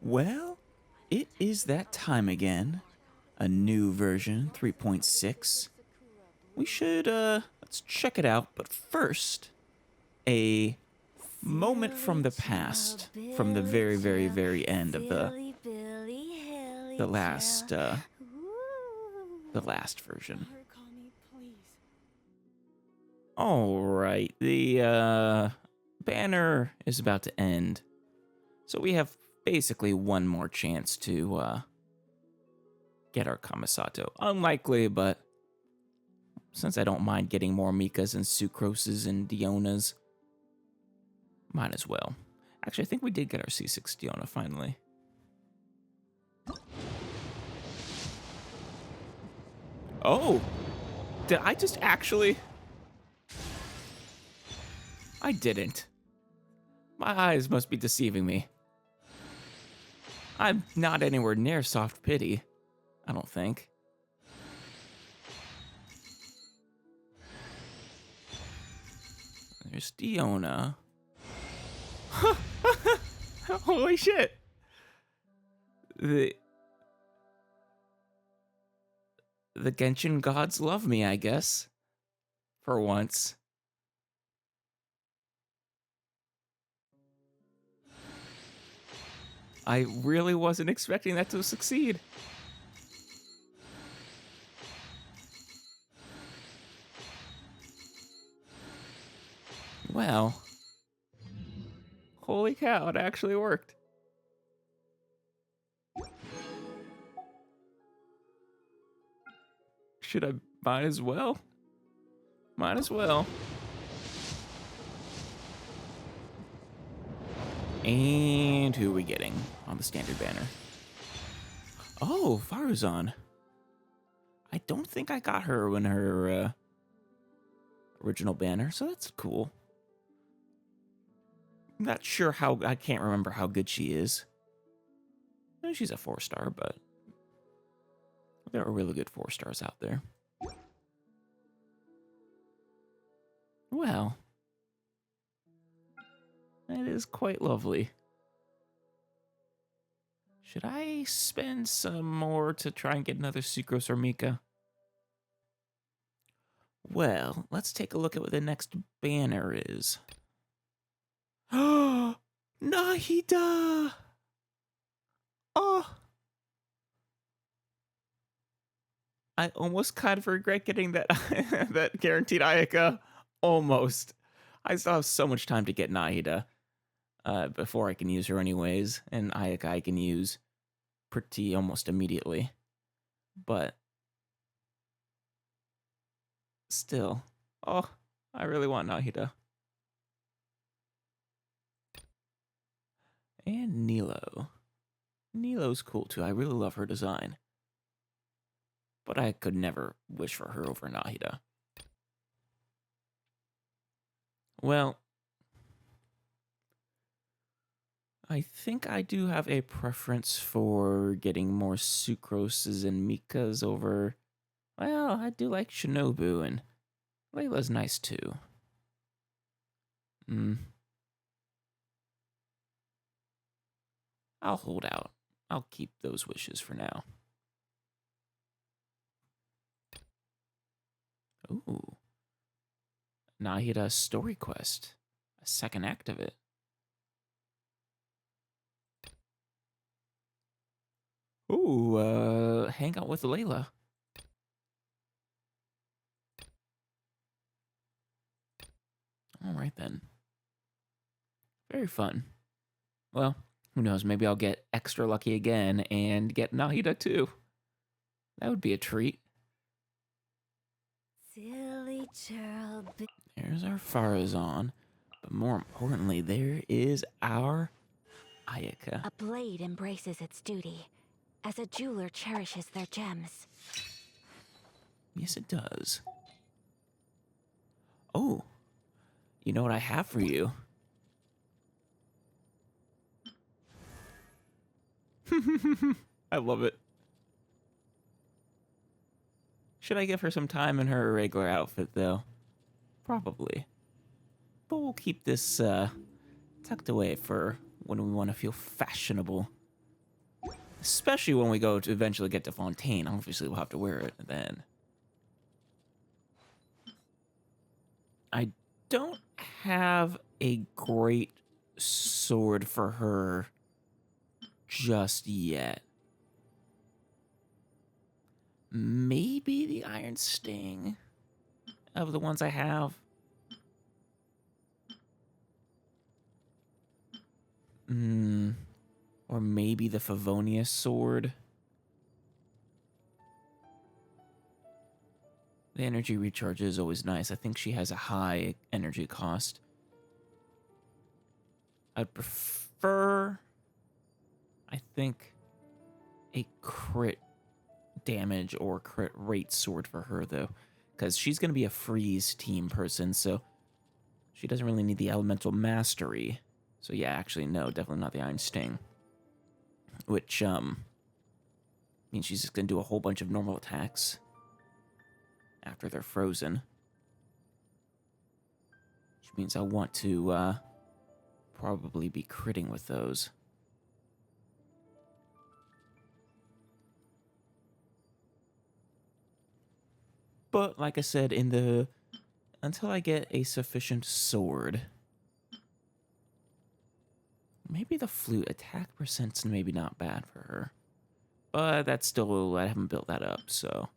Well, it is that time again. A new version, 3.6. We should, let's check it out. But first, a moment from the past, from the very, very, very end of the last, the last version. All right, the banner is about to end, so we have basically one more chance to get our Kamisato. Unlikely, but since I don't mind getting more Mikas and Sucroses and Dionas, might as well. Actually, I think we did get our C6 Diona finally. Oh, did I just actually? I didn't. My eyes must be deceiving me. I'm not anywhere near soft pity, I don't think. There's Diona. Holy shit. The Genshin gods love me, I guess. For once. I really wasn't expecting that to succeed. Well. Holy cow, it actually worked. Should I? Might as well. Might as well. And who are we getting on the standard banner? Oh, Faruzan. I don't think I got her in her original banner, so that's cool. I'm not sure how, I can't remember how good she is. She's a 4-star, but there are really good 4-stars out there. Well, that is quite lovely. Should I spend some more to try and get another Sucrose or Mika? Well, let's take a look at what the next banner is. Oh, Nahida! Oh! I almost kind of regret getting that that guaranteed Ayaka. Almost. I still have so much time to get Nahida before I can use her anyways, and Ayaka I can use pretty almost immediately. But still, oh, I really want Nahida. And Nilo. Nilo's cool too. I really love her design. But I could never wish for her over Nahida. Well, I think I do have a preference for getting more Sucroses and Mikas over... Well, I do like Shinobu, and Layla's nice too. I'll hold out. I'll keep those wishes for now. Ooh. Nahida story quest. A second act of it. Ooh, hang out with Layla. All right then. Very fun. Well, who knows? Maybe I'll get extra lucky again and get Nahida too. That would be a treat. Silly churl. There's our Farazan. But more importantly, there is our Ayaka. A blade embraces its duty, as a jeweler cherishes their gems. Yes, it does. Oh, you know what I have for you? I love it. Should I give her some time in her regular outfit, though? Probably. But we'll keep this tucked away for when we want to feel fashionable Especially when we go to eventually get to Fontaine. Obviously, we'll have to wear it then. I don't have a great sword for her just yet. Maybe the Iron Sting of the ones I have. Or maybe the Favonius sword. The energy recharge is always nice. I think she has a high energy cost. I'd prefer, I think, a crit damage or crit rate sword for her, though. Because she's going to be a freeze team person, so she doesn't really need the elemental mastery. So yeah, actually, no, definitely not the Iron Sting. Which, means she's just going to do a whole bunch of normal attacks after they're frozen. Which means I want to, probably be critting with those. But, like I said, until I get a sufficient sword, maybe the flute attack percent's maybe not bad for her. But that's still, I haven't built that up, so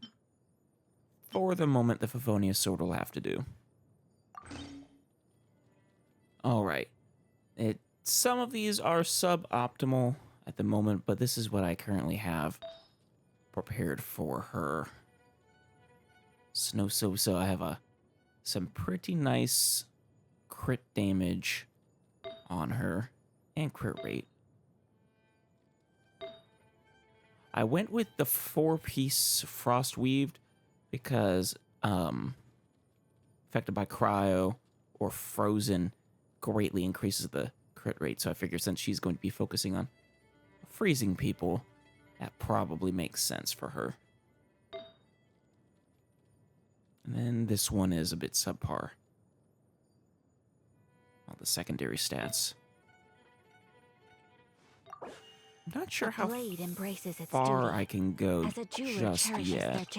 for the moment, the Favonius sword will have to do. Alright. Some of these are suboptimal at the moment, but this is what I currently have prepared for her. So I have some pretty nice crit damage on her and crit rate. I went with the 4-piece frost weaved because affected by cryo or frozen greatly increases the crit rate. So I figure since she's going to be focusing on freezing people, that probably makes sense for her. And then this one is a bit subpar. All the secondary stats. I'm not sure how far I can go just yet.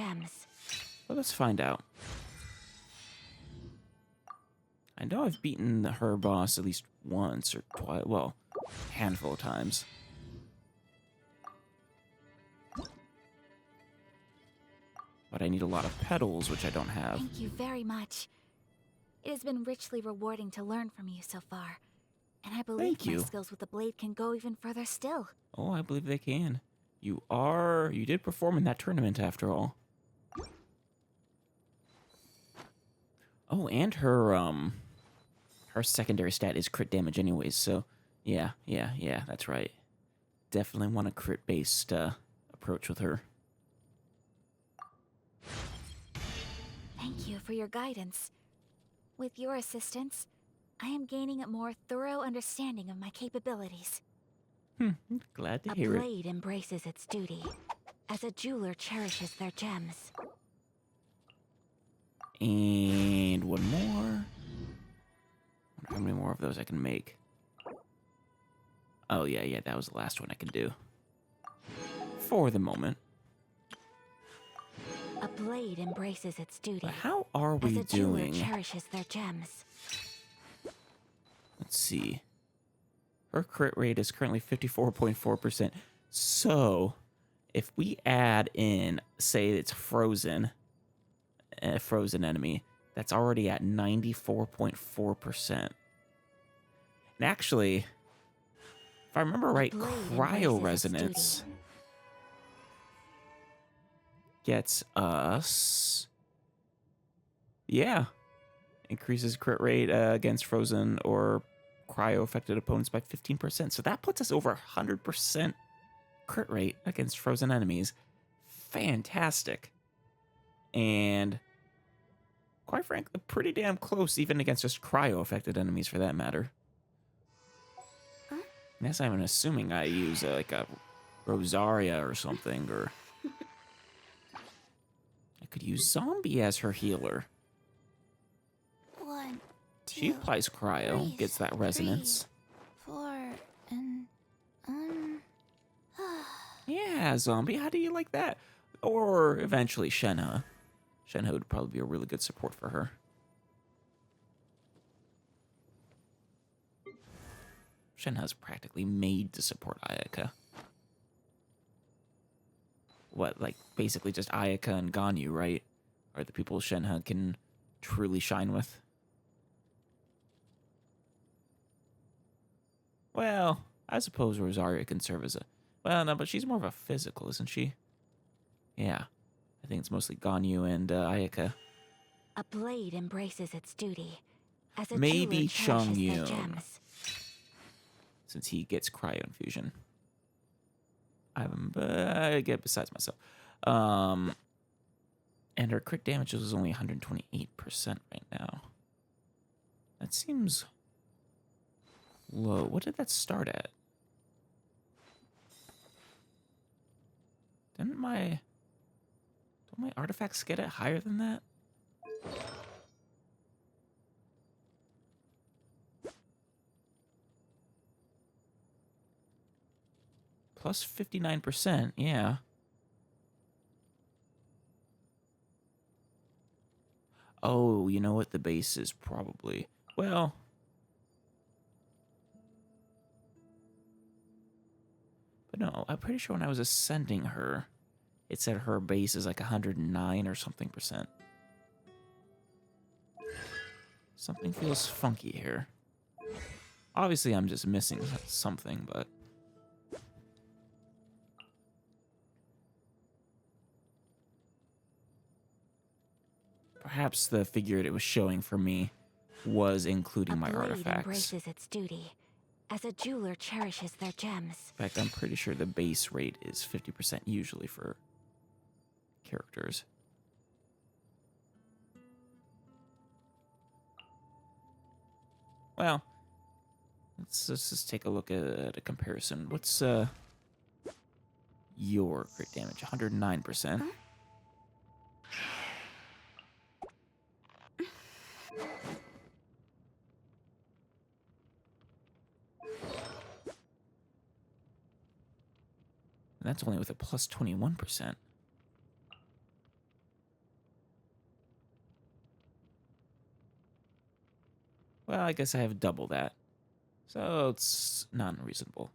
But let's find out. I know I've beaten her boss at least once or twice, well, a handful of times. But I need a lot of petals, which I don't have. Thank you very much. It has been richly rewarding to learn from you so far. And I believe my skills with the blade can go even further still. Oh, I believe they can. You did perform in that tournament after all. Oh, and her secondary stat is crit damage anyways, so yeah, that's right. Definitely want a crit-based approach with her. Thank you for your guidance. With your assistance, I am gaining a more thorough understanding of my capabilities. Glad to hear it. it. A blade embraces its duty, as a jeweler cherishes their gems. And one more. I wonder how many more of those I can make. Oh, yeah, that was the last one I can do. For the moment. A blade embraces its duty. But how are we as a jeweler doing? Cherishes their gems. Let's see. Her crit rate is currently 54.4%. So, if we add in, say it's frozen, a frozen enemy, that's already at 94.4%. And actually, if I remember right, cryo resonance gets us, increases crit rate against frozen or cryo-affected opponents by 15%. So that puts us over 100% crit rate against frozen enemies. Fantastic. And quite frankly, pretty damn close even against just cryo-affected enemies for that matter. I guess I'm assuming I use like a Rosaria or something, or I could use Zombie as her healer. 1, 2, She applies cryo, gets that resonance. 3, 4, and Yeah, zombie. How do you like that? Or eventually Shenhe. Shenhe would probably be a really good support for her. Shenhe's practically made to support Ayaka. What, like, basically just Ayaka and Ganyu, right? Are the people Shenhe can truly shine with? Well, I suppose Rosaria can serve as a... Well, no, but she's more of a physical, isn't she? Yeah. I think it's mostly Ganyu and Ayaka. A blade embraces its duty, as a jeweler Maybe cherishes their Chongyun, gems. since he gets cryo infusion. I get besides myself. And her crit damage is only 128% right now. That seems low. What did that start at? Don't my artifacts get it higher than that? Plus 59%, yeah. Oh, you know what? The base is probably... Well... But no, I'm pretty sure when I was ascending her, it said her base is like 109 or something percent. Something feels funky here. Obviously, I'm just missing something, but... Perhaps the figure it was showing for me was including my artifacts. Embraces its duty, as a jeweler cherishes their gems. In fact, I'm pretty sure the base rate is 50% usually for characters. Well, let's just take a look at a comparison. What's your crit damage? 109%. Huh? And that's only with a plus 21%. Well, I guess I have double that. So it's not unreasonable.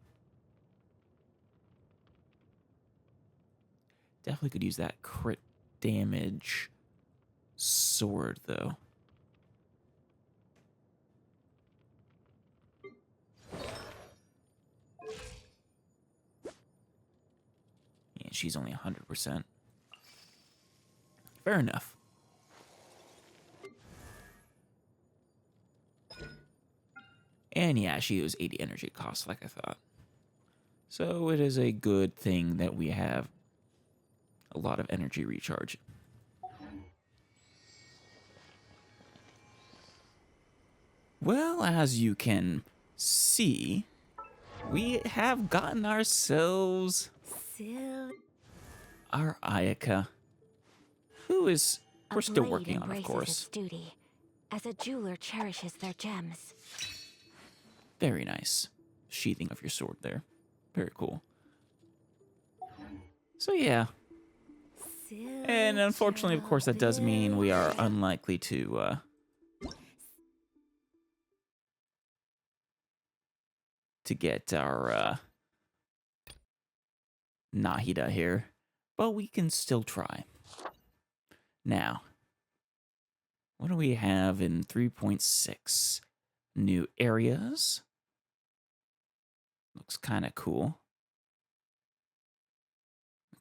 Definitely could use that crit damage sword, though. Yeah, she's only 100%. Fair enough. And yeah, she was 80 energy cost, like I thought. So it is a good thing that we have a lot of energy recharge. Well, as you can see, we have gotten ourselves our Ayaka, who is we're still working on, of course. Its duty, as a jeweler cherishes their gems. Very nice sheathing of your sword there. Very cool. So yeah. And unfortunately, of course, that does mean we are unlikely to get our Nahida here, but we can still try. Now, what do we have in 3.6? New areas. Looks kind of cool.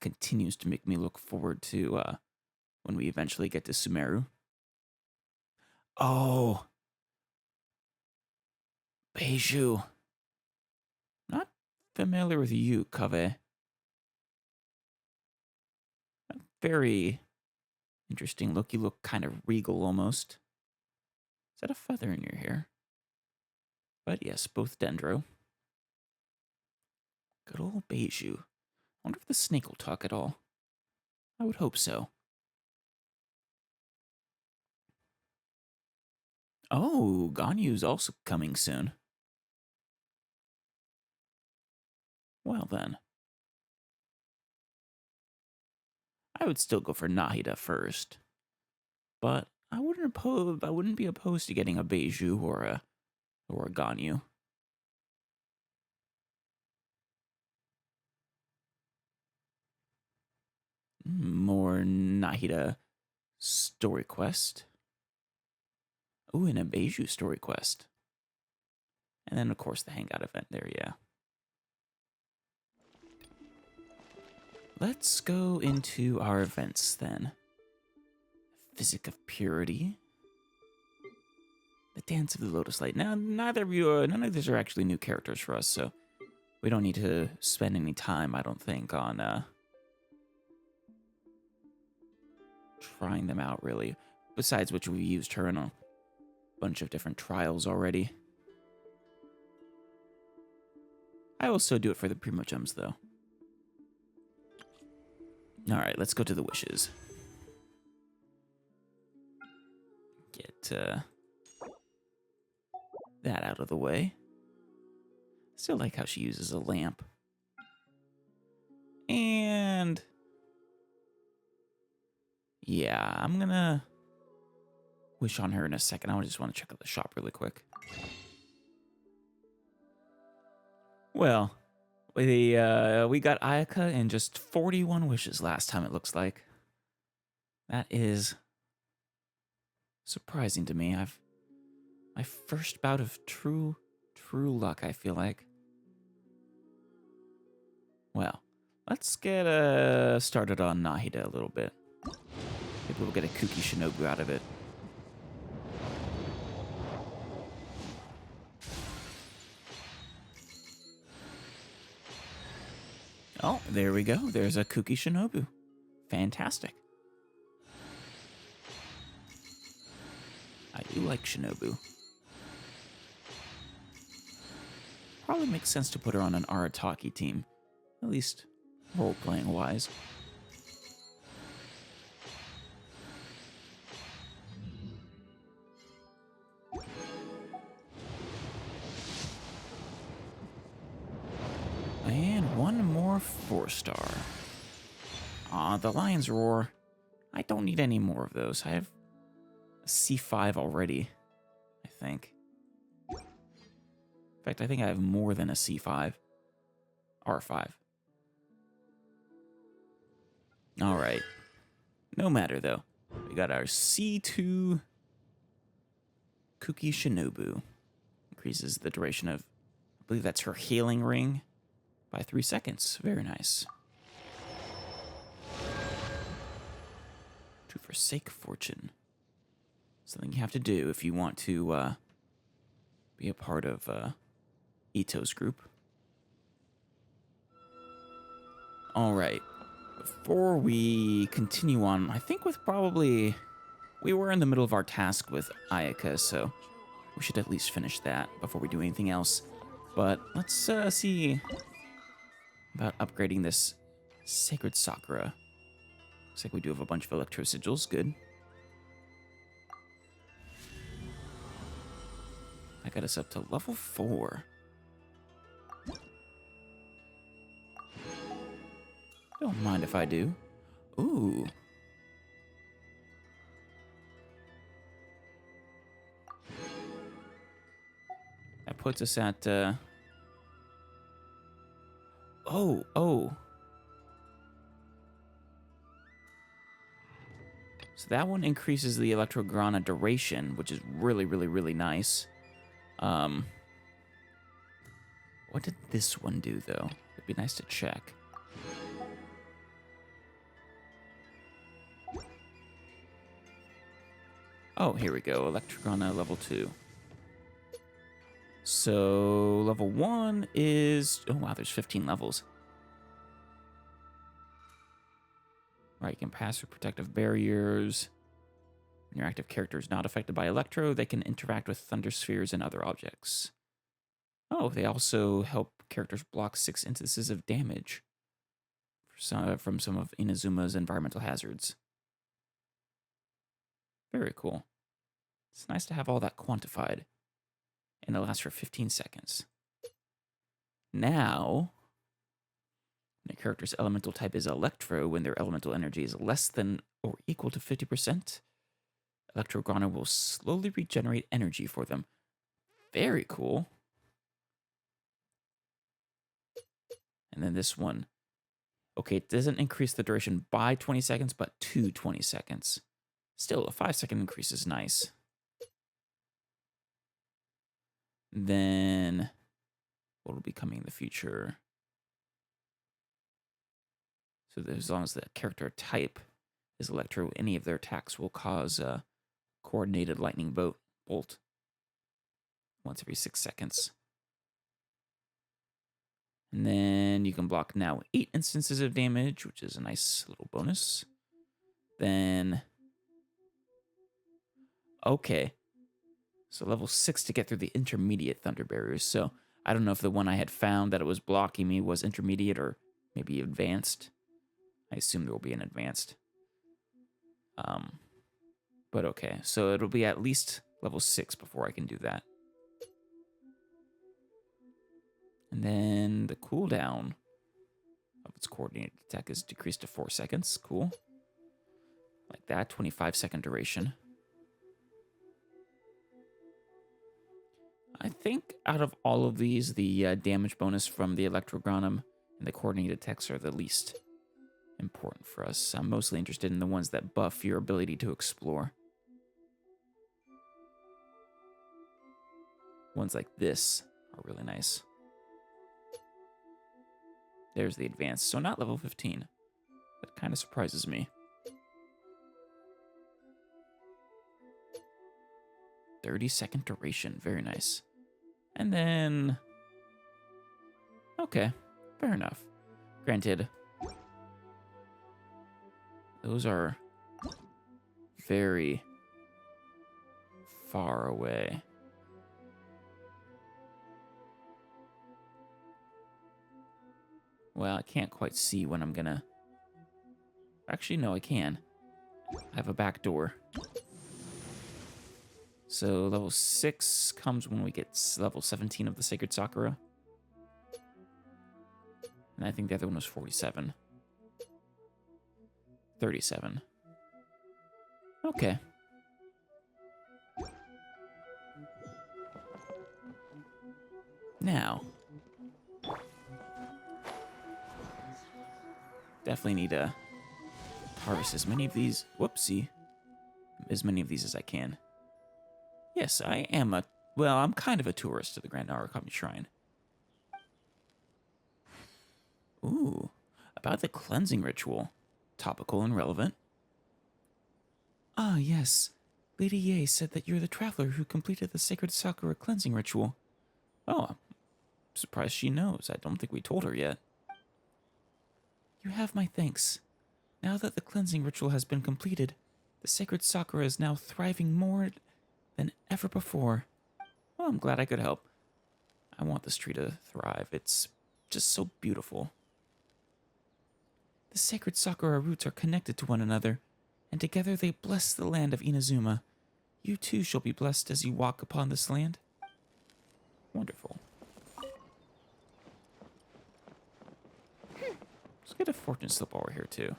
Continues to make me look forward to when we eventually get to Sumeru. Oh, Beiju. Not familiar with you, Kave. Very interesting look. You look kind of regal almost. Is that a feather in your hair? But yes, both Dendro. Good old Beiju. I wonder if the snake will talk at all. I would hope so. Oh, Ganyu's also coming soon. Well then. I would still go for Nahida first, but I wouldn't be opposed to getting a Beiju or a Ganyu. More Nahida story quest. Oh, and a Beiju story quest. And then, of course, the Hangout event there, yeah. Let's go into our events then. Physic of Purity. The Dance of the Lotus Light. Now, none of these are actually new characters for us, so we don't need to spend any time, I don't think, on trying them out, really. Besides which, we've used her in a bunch of different trials already. I will still do it for the Primogems, though. Alright, let's go to the wishes. Get that out of the way. Still like how she uses a lamp. And yeah, I'm gonna wish on her in a second. I just want to check out the shop really quick. Well, we got Ayaka in just 41 wishes last time, it looks like. That is surprising to me. My first bout of true luck, I feel like. Well, let's get started on Nahida a little bit. Maybe we'll get a Kuki Shinobu out of it. Oh, there we go. There's a Kuki Shinobu. Fantastic. I do like Shinobu. Probably makes sense to put her on an Arataki team. At least role-playing wise. And one more 4-star. Aw, the Lion's Roar. I don't need any more of those. I have a C5 already, I think. In fact, I think I have more than a C5. R5. Alright. No matter, though. We got our C2 Kuki Shinobu. Increases the duration of, I believe that's her healing ring, by 3 seconds. Very nice. To forsake fortune. Something you have to do if you want to be a part of Ito's group. Alright. Before we continue on, I think we were in the middle of our task with Ayaka, so we should at least finish that before we do anything else. But let's see about upgrading this Sacred Sakura. Looks like we do have a bunch of Electro Sigils. Good. That got us up to level 4. Don't mind if I do. Ooh. That puts us at, oh. So that one increases the Electrograna duration, which is really, really, really nice. What did this one do, though? It'd be nice to check. Oh, here we go. Electrograna level 2. So, level 1 is... Oh, wow, there's 15 levels. Right, you can pass through protective barriers. When your active character is not affected by Electro, they can interact with Thunder Spheres and other objects. Oh, they also help characters block 6 instances of damage from some of Inazuma's environmental hazards. Very cool. It's nice to have all that quantified. And it lasts for 15 seconds. Now, I'm going to character's elemental type is Electro when their elemental energy is less than or equal to 50%, Electrograna will slowly regenerate energy for them. Very cool. And then this one. Okay, it doesn't increase the duration by 20 seconds, but to 20 seconds. Still, a 5-second increase is nice. Then, what will be coming in the future? So as long as the character type is Electro, any of their attacks will cause a coordinated lightning bolt once every 6 seconds. And then you can block now 8 instances of damage, which is a nice little bonus. Then, okay. So level 6 to get through the intermediate thunder barriers. So I don't know if the one I had found that it was blocking me was intermediate or maybe advanced. I assume there will be an advanced. But okay, so it'll be at least level 6 before I can do that. And then the cooldown of its coordinated attack is decreased to 4 seconds. Cool. Like that, 25-second duration. I think out of all of these, the damage bonus from the Electrogranum and the coordinated attacks are the least important for us. I'm mostly interested in the ones that buff your ability to explore. Ones like this are really nice. There's the advanced, so not level 15. That kind of surprises me. 30-second duration, very nice. And then, okay, fair enough. Granted, those are very far away. Well, I can't quite see when I'm gonna... Actually, no, I can. I have a back door. So level 6 comes when we get level 17 of the Sacred Sakura. And I think the other one was 47. 37. Okay. Now. Definitely need to harvest as many of these. Whoopsie. As many of these as I can. Yes, I am a... Well, I'm kind of a tourist to the Grand Narukami Shrine. Ooh. About the cleansing ritual. Topical and relevant. Ah, yes. Lady Ye said that you're the traveler who completed the Sacred Sakura cleansing ritual. Oh, I'm surprised she knows. I don't think we told her yet. You have my thanks. Now that the cleansing ritual has been completed, the Sacred Sakura is now thriving more than ever before. Well, I'm glad I could help. I want this tree to thrive. It's just so beautiful. The Sacred Sakura roots are connected to one another, and together they bless the land of Inazuma. You too shall be blessed as you walk upon this land. Wonderful. Let's get a fortune slip while we're here, too.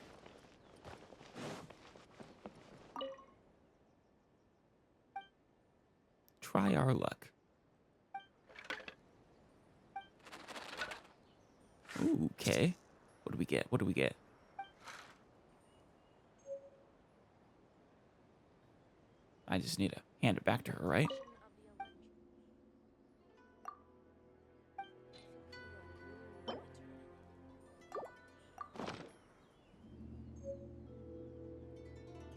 Try our luck. Ooh, okay. What do we get? What do we get? I just need to hand it back to her, right?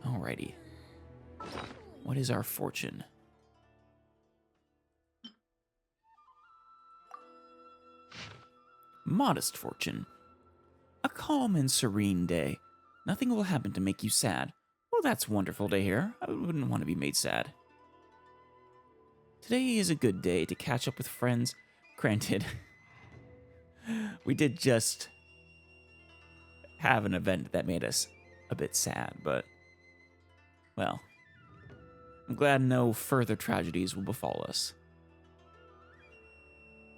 Alrighty. What is our fortune? Modest fortune. A calm and serene day. Nothing will happen to make you sad. Well, that's wonderful to hear. I wouldn't want to be made sad. Today is a good day to catch up with friends. Granted, we did just have an event that made us a bit sad, but, well, I'm glad no further tragedies will befall us.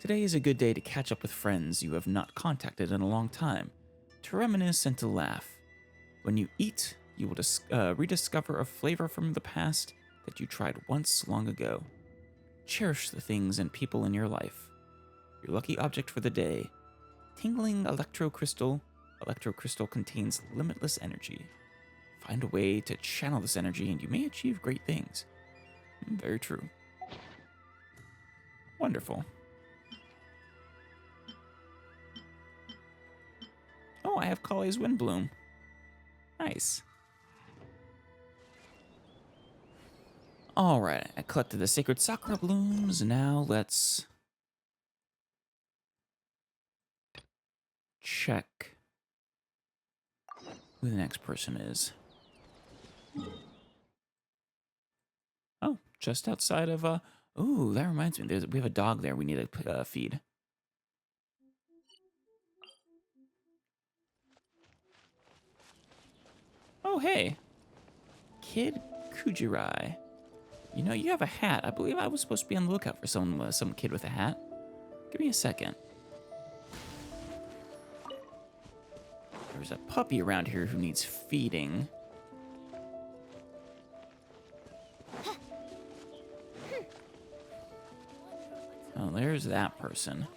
Today is a good day to catch up with friends you have not contacted in a long time. to reminisce and to laugh. When you eat, you will rediscover a flavor from the past that you tried once long ago. Cherish the things and people in your life. Your lucky object for the day, tingling electrocrystal. Electrocrystal contains limitless energy. Find a way to channel this energy and you may achieve great things. Very true. Wonderful. Oh, I have Kale's Windbloom. Nice. Alright, I collected the sacred sakura blooms. Now let's check who the next person is. Oh, just outside of, ooh, that reminds me. We have a dog there we need to feed. Oh, hey. Kid Kujirai. You know, you have a hat. I believe I was supposed to be on the lookout for some kid with a hat. Give me a second. There's a puppy around here who needs feeding. Oh, there's that person.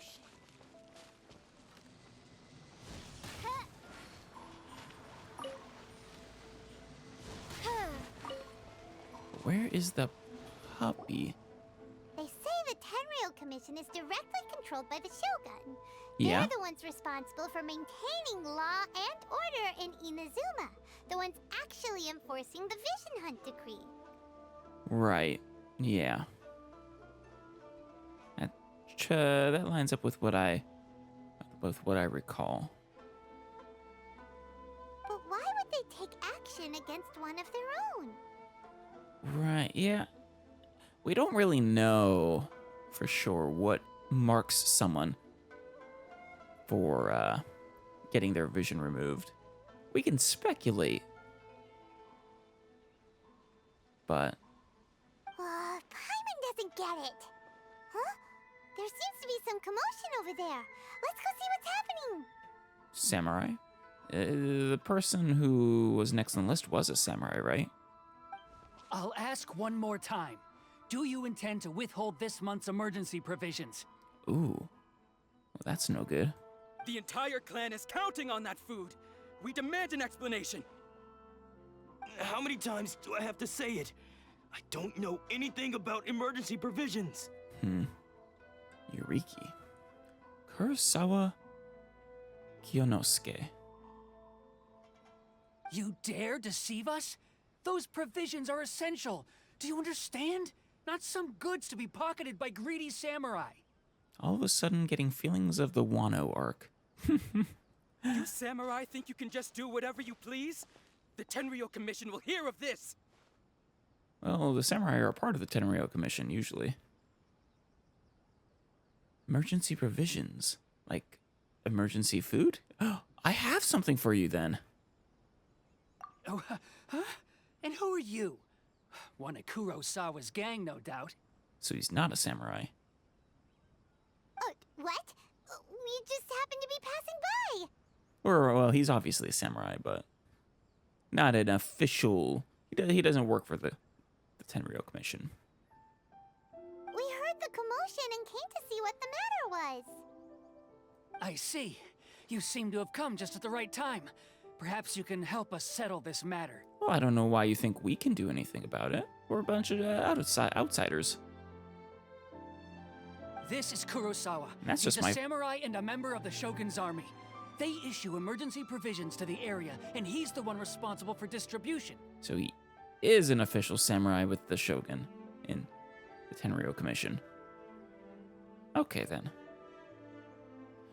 Where is the puppy? They say the Tenryou Commission is directly controlled by the Shogun. Yeah. They're the ones responsible for maintaining law and order in Inazuma. The ones actually enforcing the Vision Hunt decree. Right. Yeah. That lines up with what I recall. But why would they take action against one of their own? Right, yeah. We don't really know for sure what marks someone for getting their vision removed. We can speculate. But Paimon doesn't get it. Huh? There seems to be some commotion over there. Let's go see what's happening. samurai? The person who was next on the list was a samurai, right? I'll ask one more time. Do you intend to withhold this month's emergency provisions? Ooh. Well, that's no good. The entire clan is counting on that food. We demand an explanation. How many times do I have to say it? I don't know anything about emergency provisions. Yuriki. Kurosawa Kiyonosuke. You dare deceive us? Those provisions are essential. Do you understand? Not some goods to be pocketed by greedy samurai. All of a sudden getting feelings of the Wano arc. You samurai think you can just do whatever you please? The Tenryou Commission will hear of this. Well, the samurai are a part of the Tenryou Commission, usually. Emergency provisions. Like, emergency food? I have something for you, then. Oh, huh? And who are you? One of Kurosawa's gang, no doubt. So he's not a samurai. What? We just happened to be passing by. Or, well, he's obviously a samurai, but not an official... He doesn't work for the Tenryou Commission. We heard the commotion and came to see what the matter was. I see. You seem to have come just at the right time. Perhaps you can help us settle this matter. Well, I don't know why you think we can do anything about it. We're a bunch of outsiders. This is Kurosawa. That's He's just a samurai and a member of the Shogun's army. They issue emergency provisions to the area, and he's the one responsible for distribution. So he is an official samurai with the Shogun in the Tenryou Commission. Okay, then.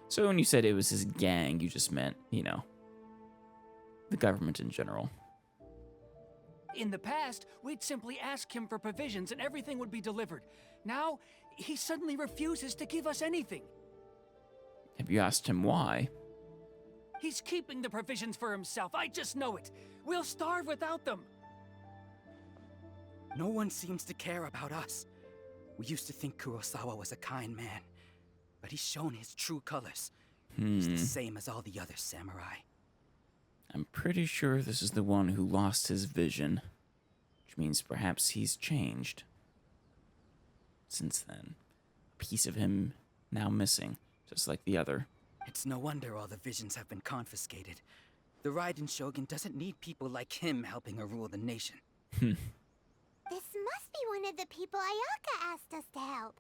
So when you said it was his gang, you just meant, you know, the government in general. In the past, we'd simply ask him for provisions and everything would be delivered. Now, he suddenly refuses to give us anything. Have you asked him why? He's keeping the provisions for himself. I just know it. We'll starve without them. No one seems to care about us. We used to think Kurosawa was a kind man, but he's shown his true colors. He's the same as all the other samurai. I'm pretty sure this is the one who lost his vision, which means perhaps he's changed. Since then, a piece of him now missing, just like the other. It's no wonder all the visions have been confiscated. The Raiden Shogun doesn't need people like him helping her rule the nation. This must be one of the people Ayaka asked us to help.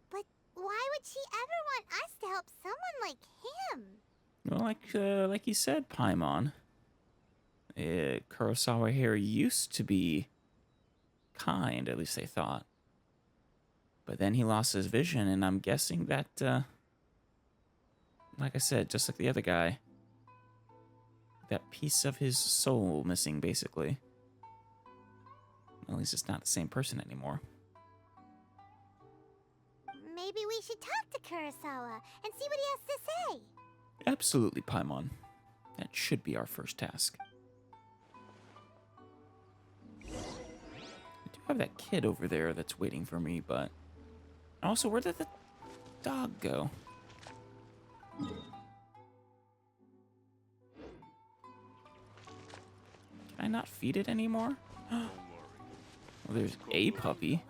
But why would she ever want us to help someone like him? Well, like you said, Paimon, Kurosawa here used to be kind, at least they thought. But then he lost his vision, and I'm guessing that, like I said, just like the other guy, that piece of his soul missing, basically. At least it's not the same person anymore. Maybe we should talk to Kurosawa and see what he has to say. Absolutely, Paimon. That should be our first task. I do have that kid over there that's waiting for me, but... Also, where did the dog go? Can I not feed it anymore? Well, there's a puppy.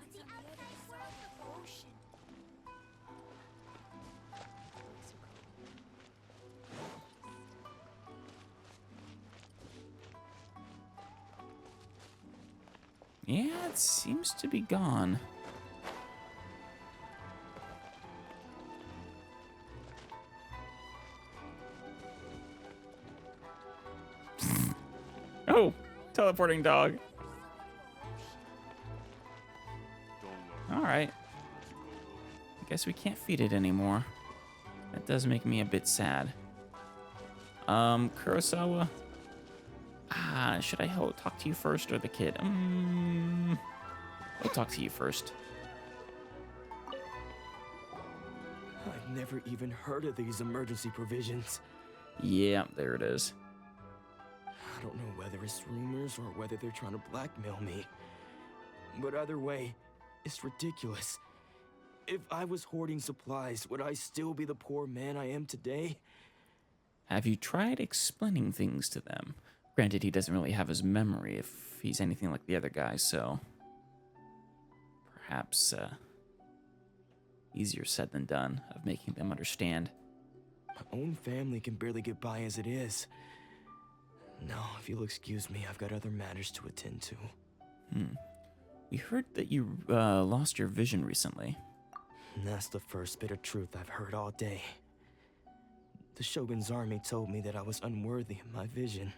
Yeah, it seems to be gone. Oh, teleporting dog. All right. I guess we can't feed it anymore. That does make me a bit sad. Kurosawa. Should I talk to you first or the kid? I'll talk to you first. I've never even heard of these emergency provisions. Yeah, there it is. I don't know whether it's rumors or whether they're trying to blackmail me. But either way, it's ridiculous. If I was hoarding supplies, would I still be the poor man I am today? Have you tried explaining things to them? Granted, he doesn't really have his memory if he's anything like the other guy, so... Perhaps, easier said than done of making them understand. My own family can barely get by as it is. Now, if you'll excuse me, I've got other matters to attend to. We heard that you, lost your vision recently. And that's the first bit of truth I've heard all day. The Shogun's army told me that I was unworthy of my vision.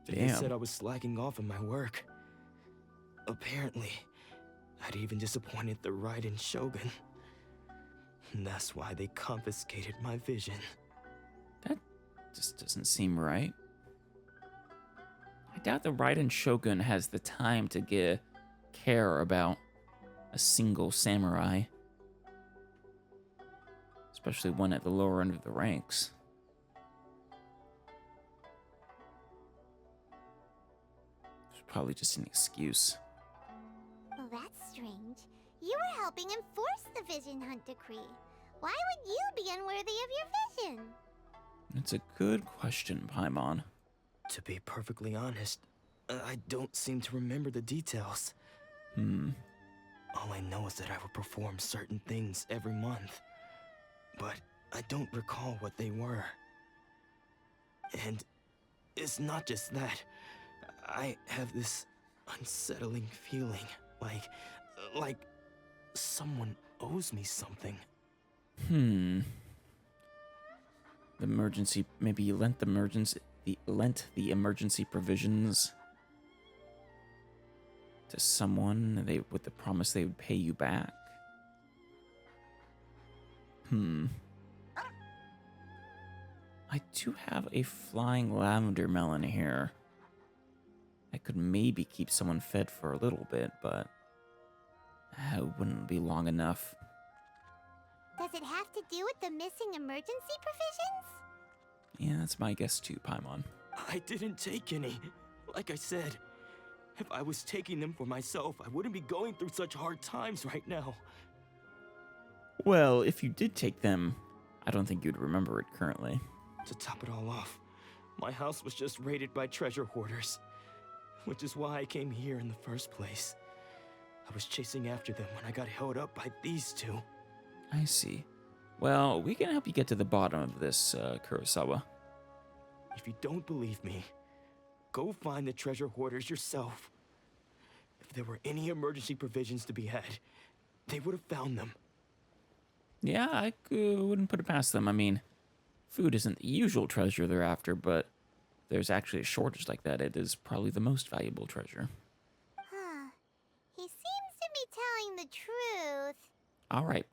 They said I was slacking off in my work. Apparently, I'd even disappointed the Raiden Shogun. And that's why they confiscated my vision. That just doesn't seem right. I doubt the Raiden Shogun has the time to care about a single samurai. Especially one at the lower end of the ranks. It's probably just an excuse. Well, that's strange. You were helping enforce the Vision Hunt decree. Why would you be unworthy of your vision? It's a good question, Paimon. To be perfectly honest, I don't seem to remember the details. All I know is that I would perform certain things every month. But I don't recall what they were. And it's not just that. I have this unsettling feeling, like someone owes me something. The emergency, maybe you lent the emergency provisions to someone with the promise they would pay you back. I do have a flying lavender melon here. I could maybe keep someone fed for a little bit, but it wouldn't be long enough. Does it have to do with the missing emergency provisions? Yeah, that's my guess too, Paimon. I didn't take any. Like I said, if I was taking them for myself, I wouldn't be going through such hard times right now. Well, if you did take them, I don't think you'd remember it currently. To top it all off, My house was just raided by treasure hoarders, which is why I came here in the first place. I was chasing after them when I got held up by these two. I see. Well, we can help you get to the bottom of this, Kurosawa. If you don't believe me, go find the treasure hoarders yourself. If there were any emergency provisions to be had, they would have found them. Yeah, I wouldn't put it past them. I mean, food isn't the usual treasure they're after, but if there's actually a shortage like that, it is probably the most valuable treasure. Huh. He seems to be telling the truth. All right,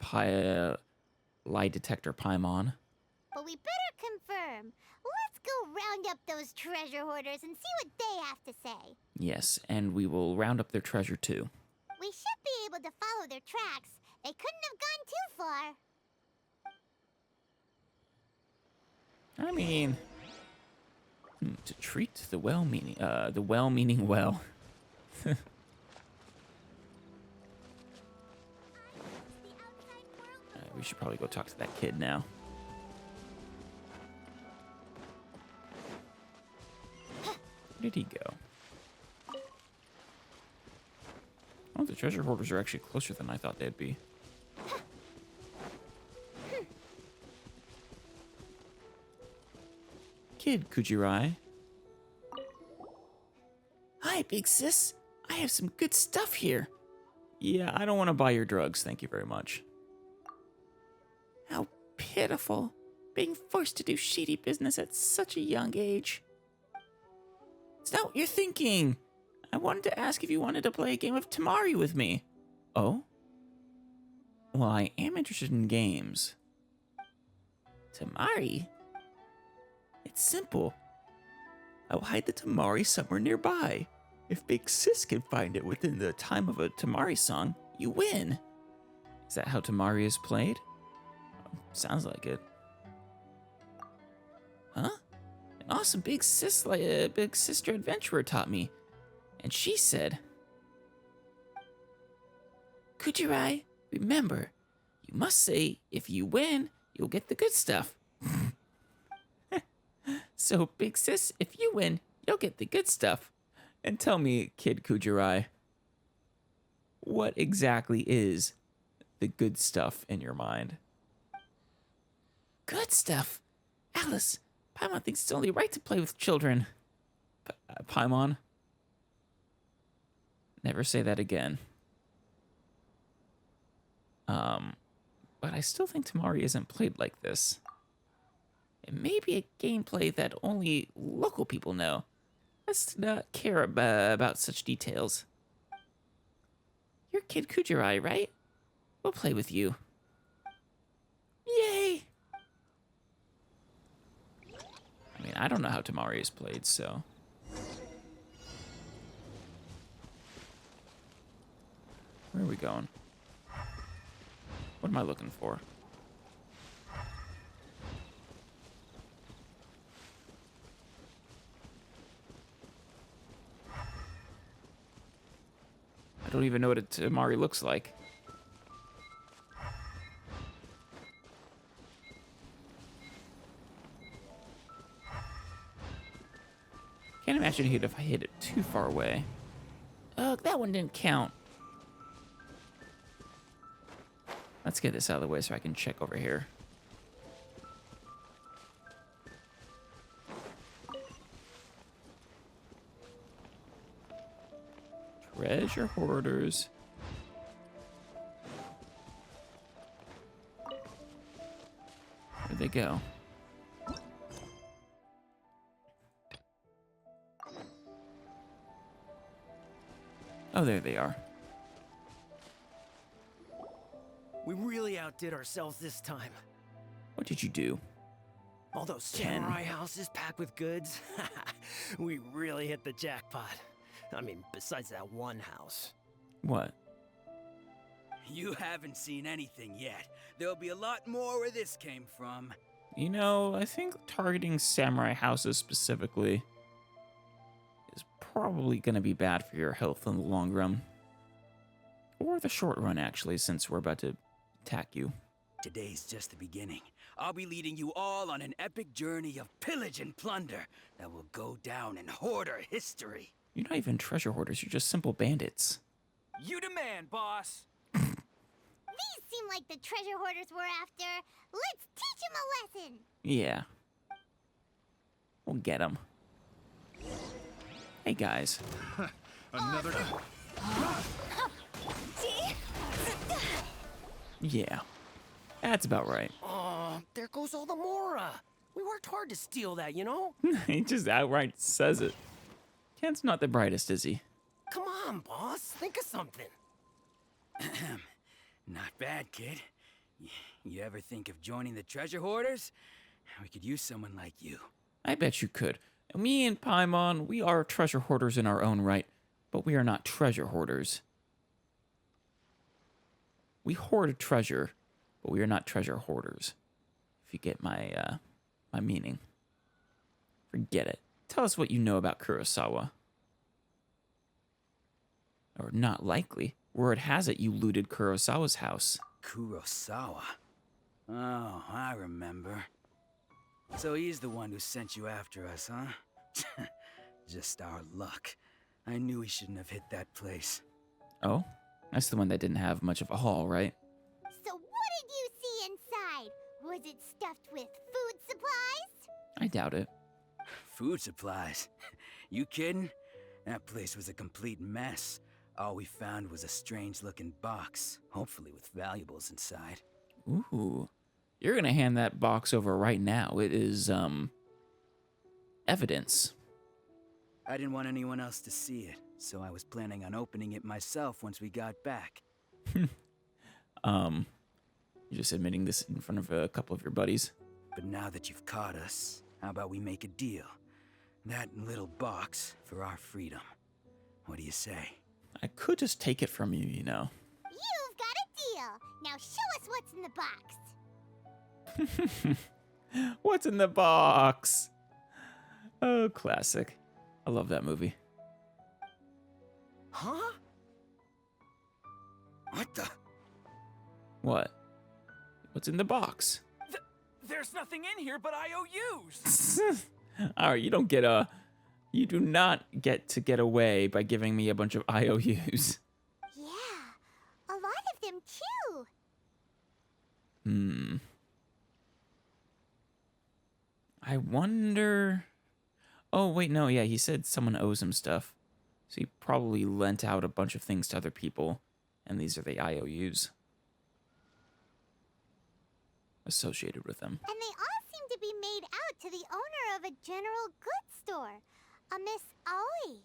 lie detector Paimon. But we better confirm. Let's go round up those treasure hoarders and see what they have to say. Yes, and we will round up their treasure too. We should be able to follow their tracks. They couldn't have gone too far. I mean, to treat the well-meaning well. We should probably go talk to that kid now. Where did he go? Oh, the treasure hoarders are actually closer than I thought they'd be. Kid Kujirai. Hi, big sis. I have some good stuff here. Yeah, I don't want to buy your drugs, thank you very much. How pitiful, being forced to do shady business at such a young age. It's not what you're thinking. I wanted to ask if you wanted to play a game of Tamari with me. Oh? Well, I am interested in games. Tamari? It's simple. I will hide the Tamari somewhere nearby. If Big Sis can find it within the time of a Tamari song, you win. Is that how Tamari is played? Sounds like it. Huh? An awesome big sister adventurer taught me. And she said, Kujirai, remember, you must say, if you win, you'll get the good stuff. So, big sis, if you win, you'll get the good stuff. And tell me, Kid Kujirai, what exactly is the good stuff in your mind? Good stuff? Alice, Paimon thinks it's only right to play with children. Paimon? Never say that again. But I still think Tamari isn't played like this. It may be a gameplay that only local people know. Let's not care about such details. You're Kid Kujirai, right? We'll play with you. Yay! I mean, I don't know how Tamari is played, so... Where are we going? What am I looking for? I don't even know what a Tamari looks like. Can't imagine if I hit it too far away. Ugh, that one didn't count. Let's get this out of the way so I can check over here. Treasure hoarders. Where'd they go? Oh, there they are. We really outdid ourselves this time. What did you do? All those samurai houses packed with goods. We really hit the jackpot. I mean, besides that one house. What? You haven't seen anything yet. There'll be a lot more where this came from. You know, I think targeting samurai houses specifically is probably going to be bad for your health in the long run. Or the short run, actually, since we're about to attack you. Today's just the beginning. I'll be leading you all on an epic journey of pillage and plunder that will go down in hoarder history. You're not even treasure hoarders, you're just simple bandits. You demand, boss. These seem like the treasure hoarders we're after. Let's teach them a lesson. Yeah. We'll get them. Hey, guys. Another. Yeah. That's about right. Oh, there goes all the Mora. We worked hard to steal that, you know? He just outright says it. Ken's not the brightest, is he? Come on, boss. Think of something. Not bad, kid. You ever think of joining the treasure hoarders? We could use someone like you. I bet you could. Me and Paimon, we are treasure hoarders in our own right, but we are not treasure hoarders. We hoard treasure, but we are not treasure hoarders. If you get my my meaning. Forget it. Tell us what you know about Kurosawa. Or not likely. Word has it you looted Kurosawa's house. Kurosawa? Oh, I remember. So he's the one who sent you after us, huh? Just our luck. I knew he shouldn't have hit that place. Oh? That's the one that didn't have much of a haul, right? So what did you see inside? Was it stuffed with food supplies? I doubt it. Food supplies? You kidding? That place was a complete mess. All we found was a strange-looking box, hopefully with valuables inside. Ooh. You're gonna hand that box over right now. It is, evidence. I didn't want anyone else to see it, so I was planning on opening it myself once we got back. You're just admitting this in front of a couple of your buddies. But now that you've caught us, how about we make a deal? That little box for our freedom. What do you say? I could just take it from you, you know. You've got a deal. Now show us what's in the box. What's in the box? Oh, classic. I love that movie. Huh? What the? What? What's in the box? There's nothing in here but IOUs. Alright, you do not get to get away by giving me a bunch of IOUs. Yeah, a lot of them too. I wonder... Oh, wait, no, yeah, he said someone owes him stuff. So he probably lent out a bunch of things to other people, and these are the IOUs associated with them. And they all seem to be made out to the owner of a general goods store, a Miss Aoi.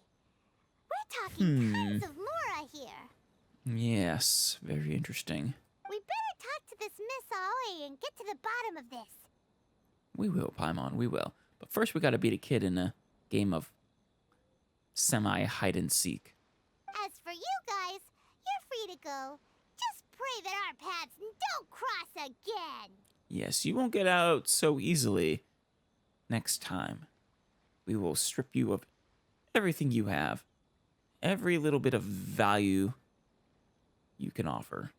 We're talking tons of Mora here. Yes, very interesting. We better talk to this Miss Aoi and get to the bottom of this. We will, Paimon, we will. But first we gotta beat a kid in a game of semi-hide-and-seek. As for you guys, you're free to go. Just pray that our paths don't cross again. Yes, you won't get out so easily. Next time, we will strip you of everything you have. Every little bit of value you can offer.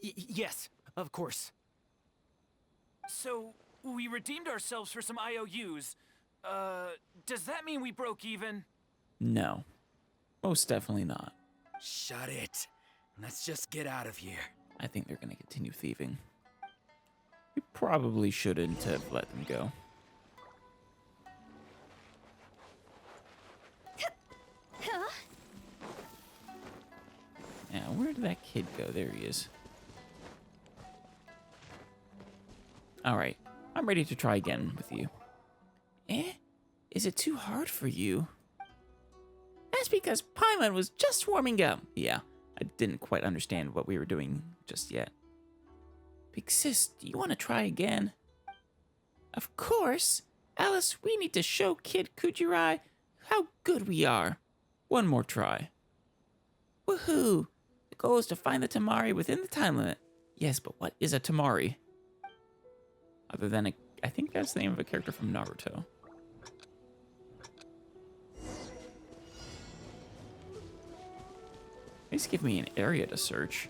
Yes, of course. So, we redeemed ourselves for some IOUs. Does that mean we broke even? No, most definitely not. Shut it. Let's just get out of here. I think they're gonna continue thieving. We probably shouldn't have let them go. Now, where did that kid go? There he is. Alright, I'm ready to try again with you. Eh? Is it too hard for you? That's because Paimon was just warming up. Yeah, I didn't quite understand what we were doing just yet. Big sis, do you want to try again? Of course. Alice, we need to show Kid Kujirai how good we are. One more try. Woohoo! The goal is to find the Tamari within the time limit. Yes, but what is a Tamari? Other than I think that's the name of a character from Naruto. At least give me an area to search.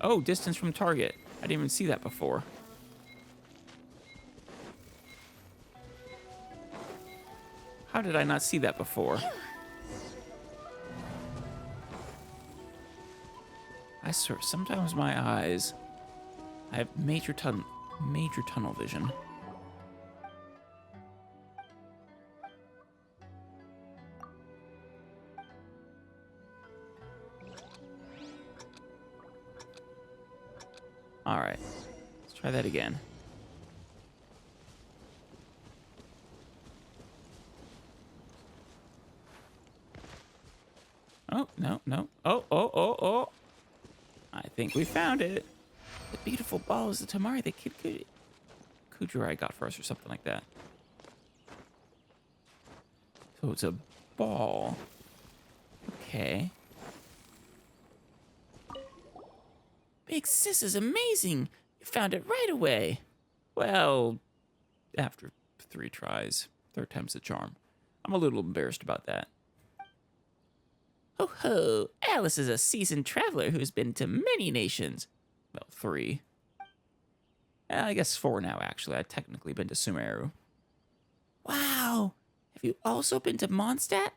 Oh, distance from target. I didn't even see that before. How did I not see that before? I swear, sometimes my eyes, I have major tunnel vision. All right, let's try that again. Oh, no. Oh. I think we found it. The beautiful ball is the Tamari the kid Kujurai got for us or something like that. So it's a ball. Okay. Big sis is amazing. You found it right away. Well, after 3 tries. 3rd time's the charm. I'm a little embarrassed about that. Ho ho! Alice is a seasoned traveler who's been to many nations. Well, 3. I guess 4 now, actually. I've technically been to Sumeru. Wow! Have you also been to Mondstadt?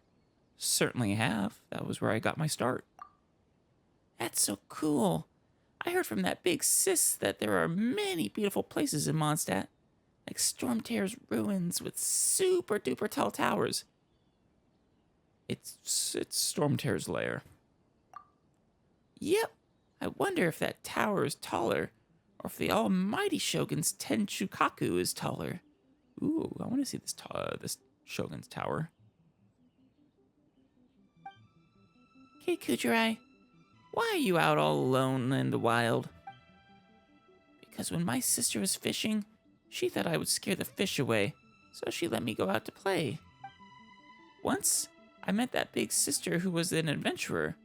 Certainly have. That was where I got my start. That's so cool. I heard from that big sis that there are many beautiful places in Mondstadt. Like Stormtear's ruins with super duper tall towers. It's Stormtear's lair. Yep. I wonder if that tower is taller, or if the almighty Shogun's Tenshukaku is taller. Ooh, I want to see this Shogun's tower. Hey, Kujurai. Why are you out all alone in the wild? Because when my sister was fishing, she thought I would scare the fish away, so she let me go out to play. Once, I met that big sister who was an adventurer.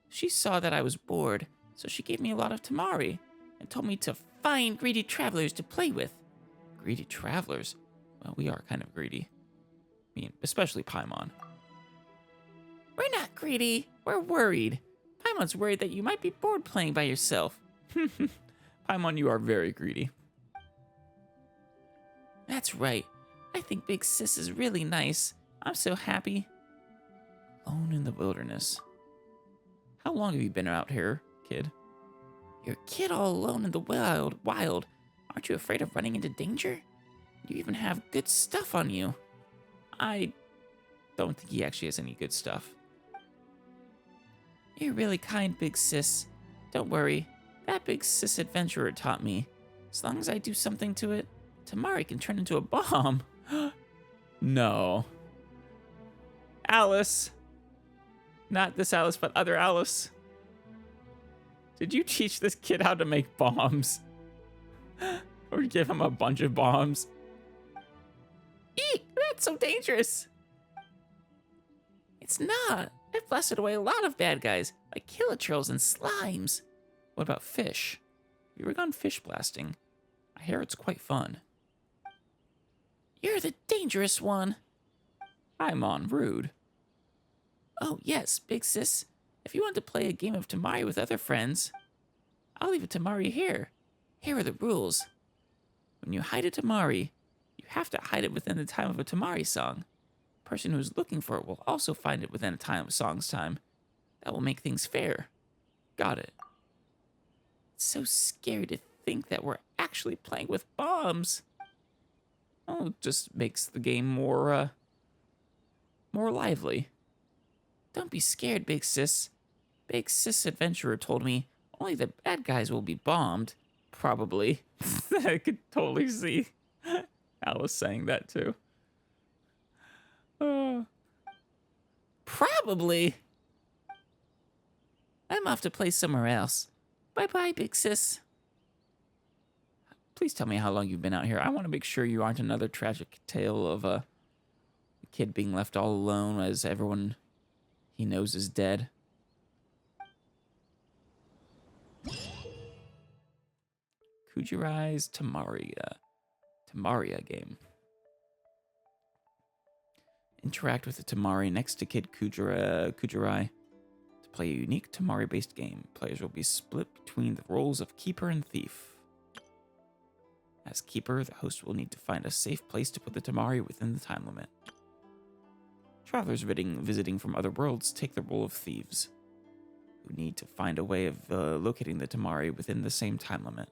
She saw that I was bored, so she gave me a lot of tamari and told me to find greedy travelers to play with. Greedy travelers? Well, we are kind of greedy. I mean, especially Paimon. We're not greedy. We're worried. Paimon's worried that you might be bored playing by yourself. Paimon, you are very greedy. That's right. I think Big Sis is really nice. I'm so happy. Alone in the wilderness. How long have you been out here, kid? You're a kid all alone in the wild. Aren't you afraid of running into danger? You even have good stuff on you. I don't think he actually has any good stuff. You're really kind, Big Sis. Don't worry. That Big Sis adventurer taught me. As long as I do something to it, Tamari can turn into a bomb. No. Alice. Not this Alice, but other Alice. Did you teach this kid how to make bombs? Or give him a bunch of bombs? Eek! That's so dangerous! It's not. I've blasted away a lot of bad guys, like killatrills and slimes. What about fish? You ever gone fish blasting? I hear it's quite fun. You're the dangerous one. Paimon, rude. Oh, yes, Big Sis. If you want to play a game of Tamari with other friends, I'll leave a Tamari here. Here are the rules. When you hide a Tamari, you have to hide it within the time of a Tamari song. The person who's looking for it will also find it within a song's time. That will make things fair. Got it. It's so scary to think that we're actually playing with bombs. Oh, it just makes the game more lively. Don't be scared, Big Sis. Big Sis Adventurer told me only the bad guys will be bombed. Probably. I could totally see Alice saying that too. Probably. I'm off to play somewhere else. Bye-bye, Big Sis. Please tell me how long you've been out here. I want to make sure you aren't another tragic tale of a kid being left all alone as everyone he knows is dead. Kujirai's Tamaria game. Interact with the Tamari next to Kid Kujurai. To play a unique Tamari-based game, players will be split between the roles of Keeper and Thief. As Keeper, the host will need to find a safe place to put the Tamari within the time limit. Travelers visiting from other worlds take the role of Thieves, who need to find a way of locating the Tamari within the same time limit.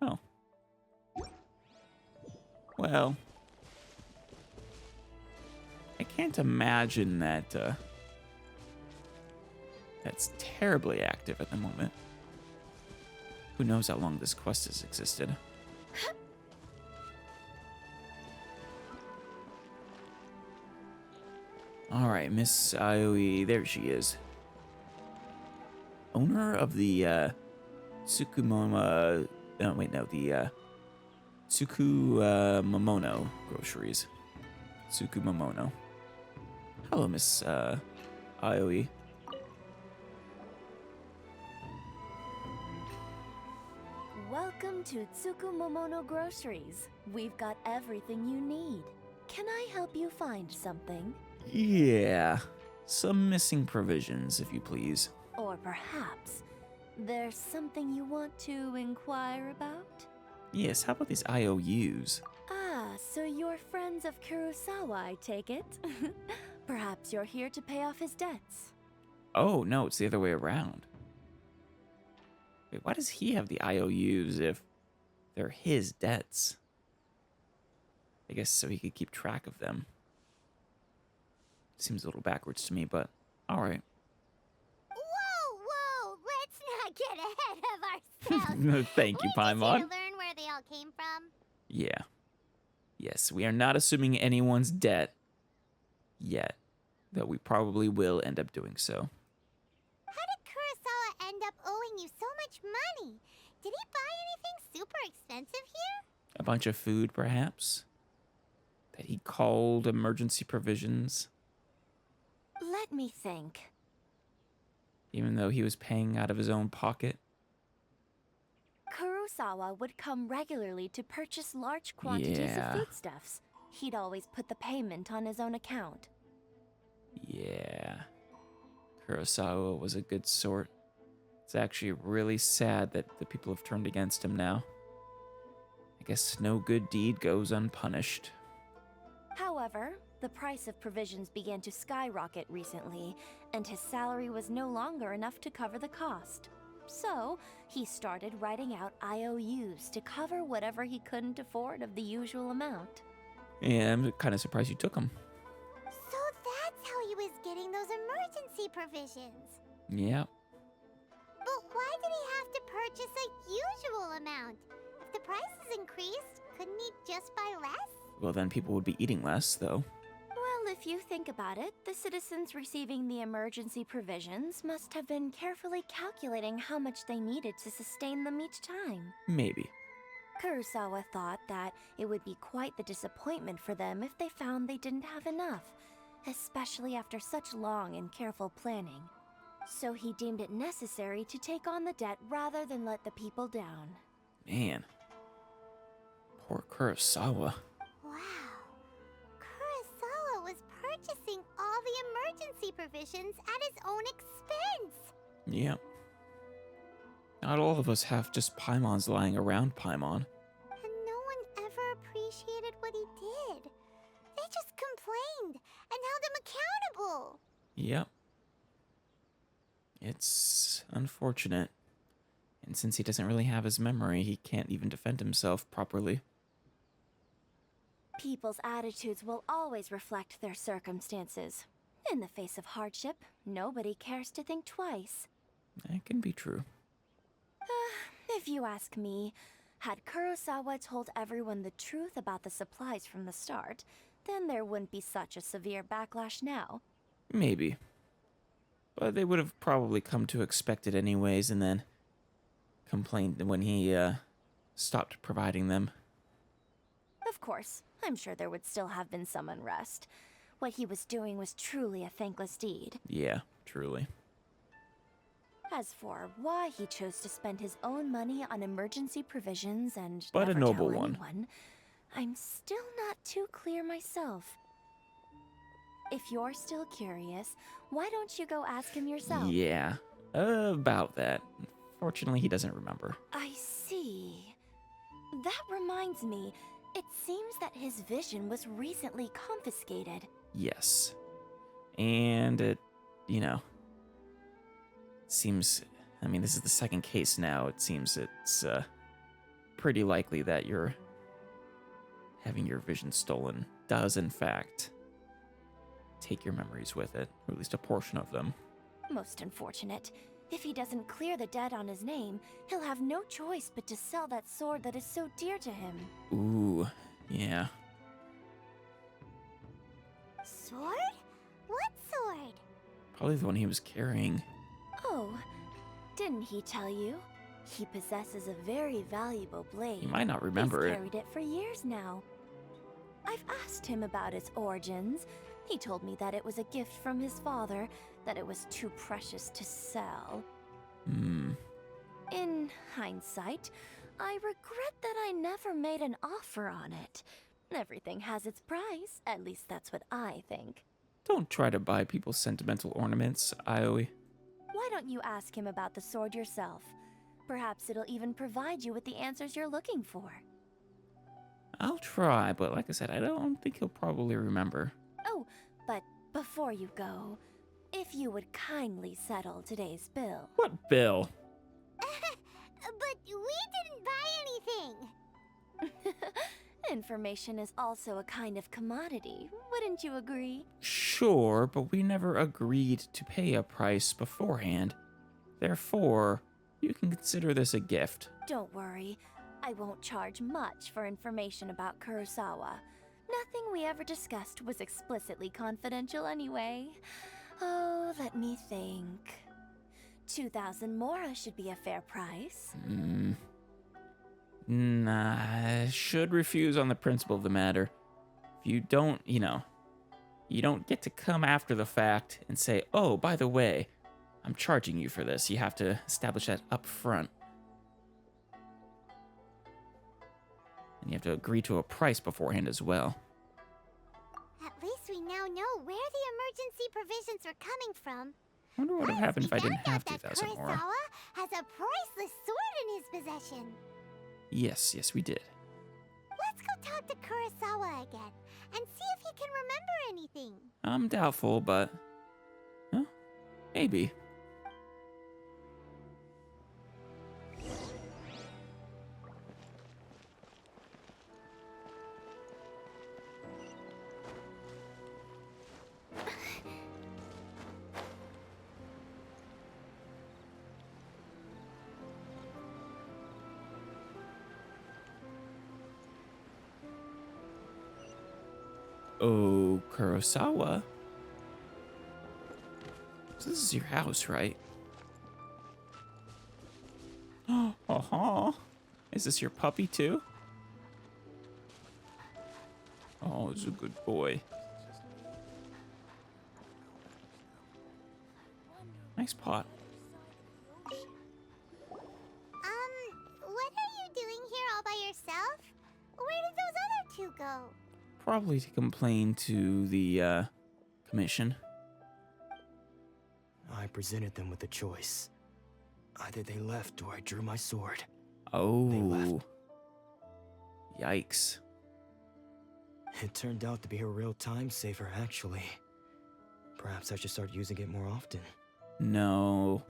Oh. Well, I can't imagine that that's terribly active at the moment. Who knows how long this quest has existed. Alright, Miss Aoi, there she is. Owner of the Tsukumomono groceries. Tsukumomono. Hello, Miss Aoi. Welcome to Tsukumomono Groceries. We've got everything you need. Can I help you find something? Yeah, some missing provisions, if you please. Or perhaps there's something you want to inquire about? Yes, how about these IOUs? Ah, so you're friends of Kurosawa, I take it? Perhaps you're here to pay off his debts. Oh, no, it's the other way around. Wait, why does he have the IOUs if they're his debts? I guess so he could keep track of them. Seems a little backwards to me, but alright. Whoa! Let's not get ahead of ourselves. Thank you, Paimon. We just need to learn where they all came from. Yeah. Yes, we are not assuming anyone's debt yet, though we probably will end up doing so. How did Kurosawa end up owing you so much money? Did he buy anything super expensive here? A bunch of food, perhaps, that he called emergency provisions. Let me think. Even though he was paying out of his own pocket. Kurosawa would come regularly to purchase large quantities of foodstuffs. He'd always put the payment on his own account. Yeah. Kurosawa was a good sort. It's actually really sad that the people have turned against him now. I guess no good deed goes unpunished. However, the price of provisions began to skyrocket recently, and his salary was no longer enough to cover the cost. So, he started writing out IOUs to cover whatever he couldn't afford of the usual amount. Yeah, I'm kind of surprised you took them. So that's how he was getting those emergency provisions. Yeah. But why did he have to purchase a usual amount? If the prices increased, couldn't he just buy less? Well, then people would be eating less, though. Well, if you think about it, the citizens receiving the emergency provisions must have been carefully calculating how much they needed to sustain them each time. Maybe. Kurosawa thought that it would be quite the disappointment for them if they found they didn't have enough, especially after such long and careful planning. So he deemed it necessary to take on the debt rather than let the people down. Man. Poor Kurosawa. Wow. Kurosawa was purchasing all the emergency provisions at his own expense. Yep. Not all of us have just Paimons lying around Paimon. And no one ever appreciated what he did. They just complained and held him accountable. Yep. It's unfortunate. And since he doesn't really have his memory, he can't even defend himself properly. People's attitudes will always reflect their circumstances. In the face of hardship, nobody cares to think twice. That can be true. If you ask me, had Kurosawa told everyone the truth about the supplies from the start, then there wouldn't be such a severe backlash now. Maybe. But they would have probably come to expect it anyways and then complained when he stopped providing them. Of course, I'm sure there would still have been some unrest. What he was doing was truly a thankless deed. Yeah, truly. As for why he chose to spend his own money on emergency provisions and But a never noble tell one. anyone, I'm still not too clear myself. If you're still curious, why don't you go ask him yourself? Yeah, about that. Fortunately, he doesn't remember. I see. That reminds me, it seems that his vision was recently confiscated. Yes. And it, seems, I mean, this is the second case now. It seems it's pretty likely that you're having your vision stolen does, in fact, take your memories with it, or at least a portion of them. Most unfortunate. If he doesn't clear the debt on his name, he'll have no choice but to sell that sword that is so dear to him. Ooh, yeah. Sword? What sword? Probably the one he was carrying. Oh, didn't he tell you? He possesses a very valuable blade. He might not remember He's it. carried it for years now. I've asked him about its origins. He told me that it was a gift from his father, that it was too precious to sell. In hindsight, I regret that I never made an offer on it. Everything has its price, at least that's what I think. Don't try to buy people sentimental ornaments, Ioi. Why don't you ask him about the sword yourself? Perhaps it'll even provide you with the answers you're looking for. I'll try, but like I said, I don't think he'll probably remember. Oh, but before you go, if you would kindly settle today's bill. What bill? But we didn't buy anything. Information is also a kind of commodity, wouldn't you agree? Sure, but we never agreed to pay a price beforehand. Therefore, you can consider this a gift. Don't worry, I won't charge much for information about Kurosawa. Nothing we ever discussed was explicitly confidential anyway. Oh, let me think. 2,000 mora should be a fair price. Nah, I should refuse on the principle of the matter. If you don't, you don't get to come after the fact and say, oh, by the way, I'm charging you for this. You have to establish that up front. And you have to agree to a price beforehand as well. At least we now know where the emergency provisions are coming from. I wonder what would happen if I didn't have 2,000 Kurosawa more. has a priceless sword in his possession. Yes, we did. Let's go talk to Kurosawa again and see if he can remember anything. I'm doubtful, but maybe. Oh, Kurosawa. So this is your house, right? Is this your puppy too? Oh, he's a good boy. Nice pot. What are you doing here all by yourself? Where did those other two go? Probably to complain to the commission. I presented them with a choice. Either they left or I drew my sword. Oh. They left. Yikes. It turned out to be a real time saver, actually. Perhaps I should start using it more often. No.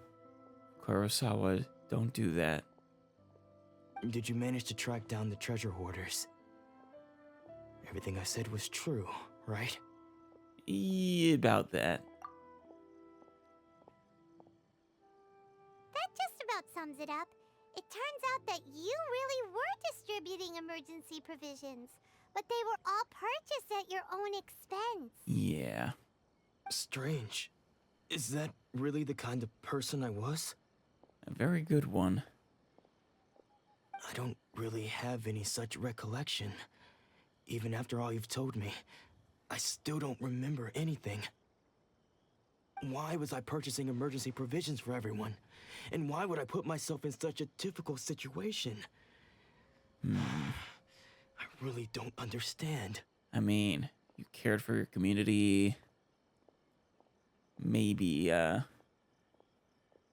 Kurosawa, don't do that. Did you manage to track down the treasure hoarders? Everything I said was true, right? About that. That just about sums it up. It turns out that you really were distributing emergency provisions, but they were all purchased at your own expense. Yeah. Strange. Is that really the kind of person I was? A very good one. I don't really have any such recollection. Even after all you've told me, I still don't remember anything. Why was I purchasing emergency provisions for everyone? And why would I put myself in such a difficult situation? I really don't understand. I mean, you cared for your community, maybe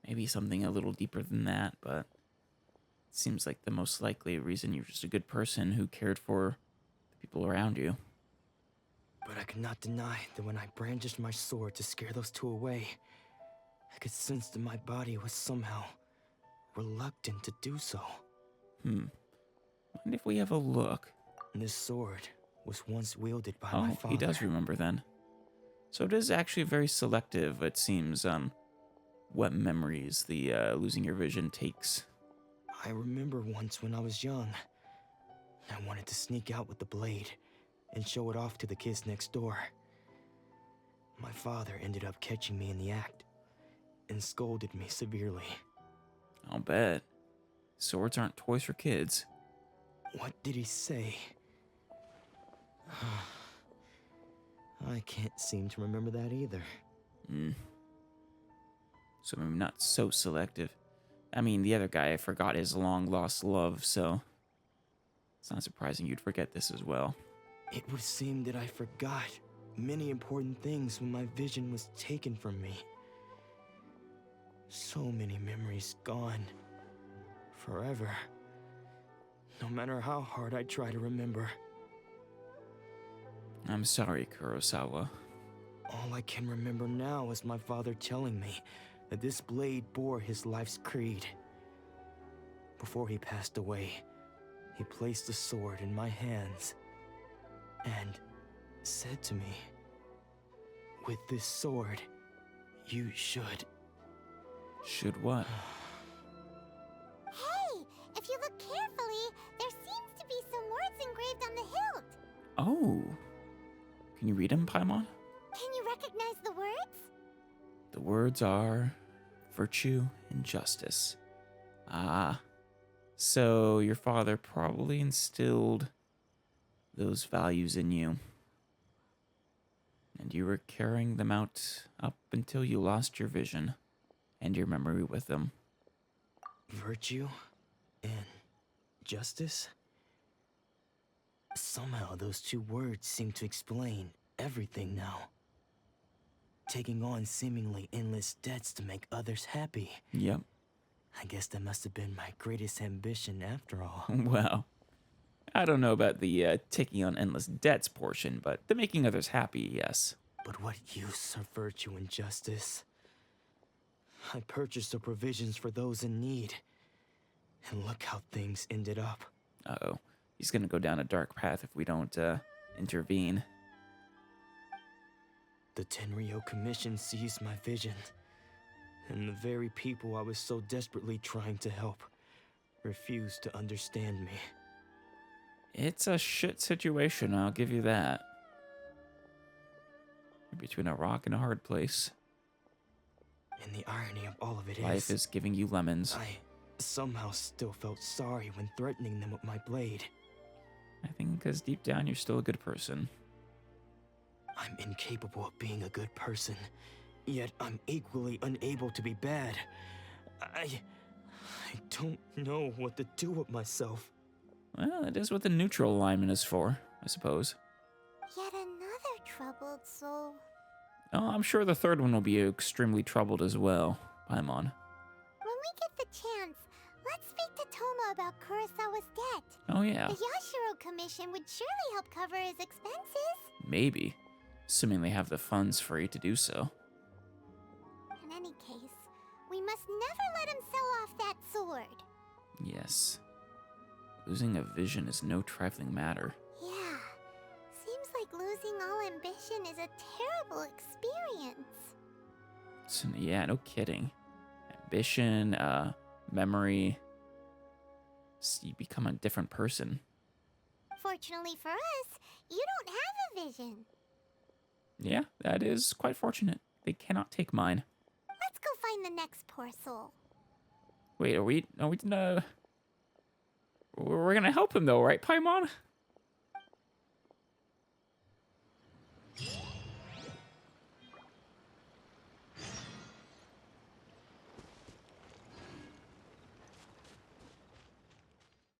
maybe something a little deeper than that, but it seems like the most likely reason you're just a good person who cared for the people around you. But I could not deny that when I brandished my sword to scare those two away, I could sense that my body was somehow reluctant to do so. Mind if we have a look? This sword was once wielded by my father. He does remember then. So it is actually very selective, it seems, on what memories the losing your vision takes. I remember once when I was young, I wanted to sneak out with the blade and show it off to the kids next door. My father ended up catching me in the act and scolded me severely. I'll bet. Swords aren't toys for kids. What did he say? I can't seem to remember that either. So maybe not so selective. I mean, the other guy, I forgot his long-lost love, so it's not surprising you'd forget this as well. It would seem that I forgot many important things when my vision was taken from me. So many memories gone. Forever. No matter how hard I try to remember. I'm sorry, Kurosawa. All I can remember now is my father telling me that this blade bore his life's creed. Before he passed away, he placed the sword in my hands and said to me, "With this sword, you should..." Should what? Hey, if you look carefully, there seems to be some words engraved on the hilt. Oh. Can you read them, Paimon? Can you recognize the words? The words are virtue and justice. Ah. So your father probably instilled those values in you. And you were carrying them out up until you lost your vision and your memory with them. Virtue and justice? Somehow those two words seem to explain everything now. Taking on seemingly endless debts to make others happy. Yep. I guess that must have been my greatest ambition after all. Well, I don't know about the taking on endless debts portion, but the making others happy, yes. But what use are virtue and justice? I purchased the provisions for those in need. And look how things ended up. Uh-oh. He's gonna go down a dark path if we don't intervene. The Tenryou Commission seized my vision. And the very people I was so desperately trying to help refused to understand me. It's a shit situation, I'll give you that. You're between a rock and a hard place. And the irony of all of it Life is giving you lemons. I somehow still felt sorry when threatening them with my blade. I think because deep down you're still a good person. I'm incapable of being a good person, yet I'm equally unable to be bad. I don't know what to do with myself. Well, that is what the neutral alignment is for, I suppose. Yet another troubled soul. Oh, I'm sure the third one will be extremely troubled as well, Paimon. When we get the chance, let's speak to Toma about Kurosawa's debt. Oh yeah, The Yashiro Commission would surely help cover his expenses. maybe. Assuming they have the funds free to do so. In any case, we must never let him sell off that sword. Yes. Losing a vision is no trifling matter. Yeah, seems like losing all ambition is a terrible experience. So, yeah, no kidding. Ambition, memory. You become a different person. Fortunately for us, you don't have a vision. Yeah, that is quite fortunate. They cannot take mine. Let's go find the next poor soul. Wait, we're gonna help him though, right, Paimon?